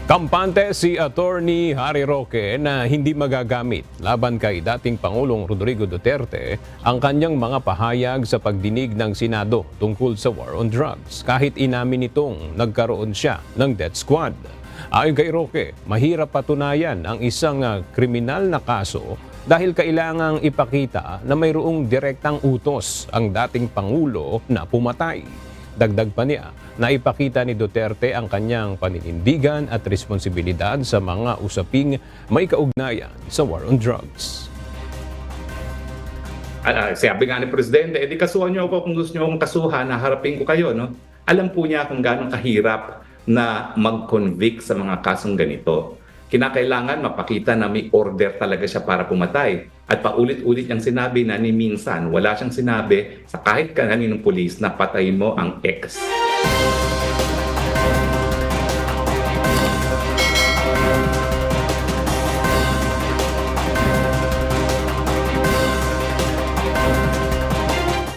Kampante si Attorney Harry Roque na hindi magagamit laban kay dating Pangulong Rodrigo Duterte ang kanyang mga pahayag sa pagdinig ng Senado tungkol sa war on drugs kahit inamin nitong nagkaroon siya ng death squad. Ayon kay Roque, mahirap patunayan ang isang kriminal na kaso dahil kailangang ipakita na mayroong direktang utos ang dating Pangulo na pumatay. Dagdag pa niya, naipakita ni Duterte ang kanyang paninindigan at responsibilidad sa mga usaping may kaugnayan sa war on drugs. Sabi nga ni Presidente, edi kasuhan niyo ako kung gusto niyo akong kasuhan, naharapin ko kayo. No? Alam po niya kung gaano kahirap na mag-convict sa mga kasong ganito. Kinakailangan mapakita na may order talaga siya para pumatay. At paulit-ulit niyang sinabi na ni minsan wala siyang sinabi sa kahit kaninong pulis na patayin mo ang ex.